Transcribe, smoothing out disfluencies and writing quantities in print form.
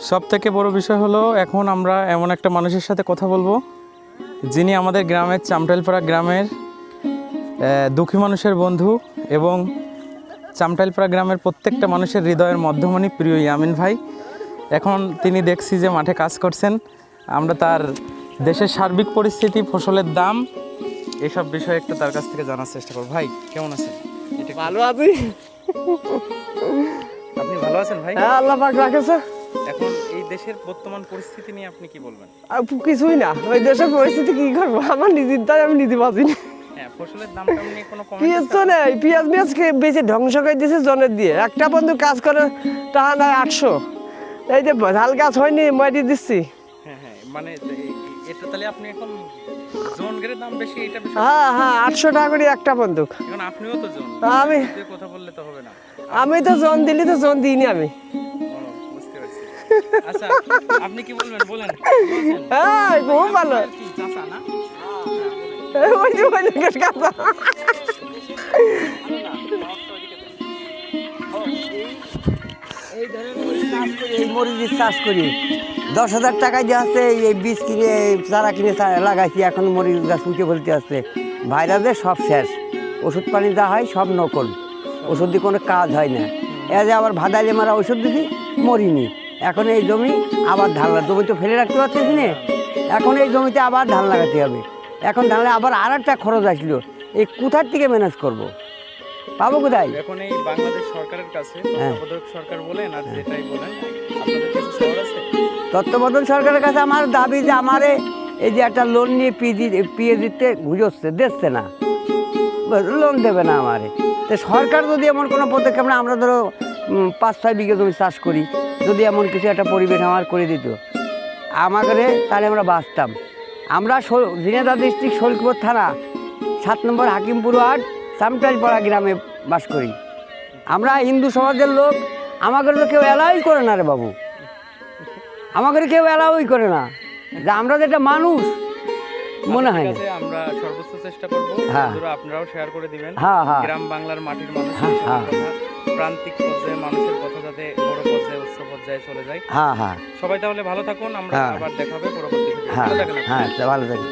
সবথেকে বড় বিষয় হলো এখন আমরা এমন একটা মানুষের সাথে কথা বলবো যিনি আমাদের গ্রামের চামটাইলপাড়া গ্রামের দুঃখী মানুষের বন্ধু এবং চামটাইলপাড়া গ্রামের প্রত্যেকটা মানুষের হৃদয়ের মধ্যমণি প্রিয় ইয়ামিন ভাই। এখন তিনি দেখছি যে মাঠে কাজ করছেন। আমরা তার দেশের সার্বিক পরিস্থিতি, ফসলের দাম, এসব বিষয়ে একটু তার কাছ থেকে জানার চেষ্টা করব। ভাই কেমন আছেন? ভালো আছি। আপনি ভালো আছেন ভাই? হ্যাঁ, আল্লাহ পাক রাখেছে। এখন এই দেশের বর্তমান পরিস্থিতি নিয়ে আপনি কি বলবেন? আর কিছুই না, ওই দেশের পরিস্থিতি কি করবো, আমার নিজের তাই আমি নিজে বাঁচি না। হ্যাঁ, ফসলের দামটা নিয়ে কোনো পেঁয়াজ কমেন্ট? তো নেই, পেঁয়াজ বেশি ধ্বংস করে দিয়েছে জনের দিয়ে। একটা বন্ধু কাজ করে টাকা নেয় 800। এই যে ঝাল গাছ হয়নি, মাটি দিচ্ছি। হ্যাঁ হ্যাঁ, মানে এটা তাহলে আপনি এখন জোন গ্রেড দাম বেশি, এটা বেশি? হ্যাঁ হ্যাঁ, 800 টাকা করে একটা বন্দুক। এখন আপনিও তো জোন, আমি কথা বললে তো হবে না। আমি তো জন দিলি তো জন দিইনি আমি। বুঝতে পারছি। আচ্ছা, আপনি কি বলবেন বলেন? হ্যাঁ, খুব ভালো। কি চাচা না? ওই যে ওই লোকের কথা। এই মরিচের চাষ করি 10,000 টাকা দিয়ে আসছে। এই বীজ কিনে চারা কিনে লাগাইছি, এখন মরিচ গাছ উঠে বলতে আসছে। ভাইরাসের সব শেষ, ওষুধ পানি যা হয় সব নকল, ওষুধ দিয়ে কোনো কাজ হয় না। এ যে আবার ভাদাইলে মারা ওষুধ দিছি, মরিনি। এখন এই জমি আবার ধান জমি তো ফেলে রাখতে পারতেছি না, এখন এই জমিতে আবার ধান লাগাতে হবে। এখন ধান আবার আর একটা খরচ আসলো, এই কোথার থেকে ম্যানেজ করবো, পাবো কোথায়? এখন এই বাংলাদেশ সরকারের কাছে তত্ত্বাবধায়ক সরকার বলেন আর যেটাই বলেন, আপনাদের কাছে শহর আছে? তত্ত্বাবধান সরকারের কাছে আমার দাবি যে আমারে এই যে একটা লোন নিয়ে পিএইচডিতে ঘুরোচ্ছে, দিচ্ছে না, লোন দেবে না আমারে। তো সরকার যদি এমন কোনো পদক্ষেপ না, আমরা ধরো 5-6 বিঘা জমি চাষ করি, যদি এমন কিছু একটা পরিবেশ আমার করে দিত আমাকে, তাহলে আমরা বাঁচতাম। আমরা ঝিনাইদহ ডিস্ট্রিক্ট শোলকুপুর থানা 7 নম্বর হাকিমপুর ওয়ার্ড চামটাইলপাড়া গ্রামে বাস করি। আমরা হিন্দু সমাজের লোক, আমাকে তো কেউ অ্যালাউই করে না রে বাবু, আমাকে কেউ অ্যালাউই করে না যে আমরা যেটা মানুষ মনে হয় না। আমরা সর্বোচ্চ চেষ্টা করব, আপনারাও শেয়ার করে দিবেন। গ্রাম বাংলার মাটির মানুষ, প্রান্তিক পর্যায়ে মানুষের কথা যাতে বড় পর্যায়ে, উচ্চ পর্যায়ে চলে যায়। সবাই তাহলে ভালো থাকুন, আমরা আবার দেখা হবে পরবর্তী ভিডিওতে। ভালো থাকুন। ভালো থাকুন।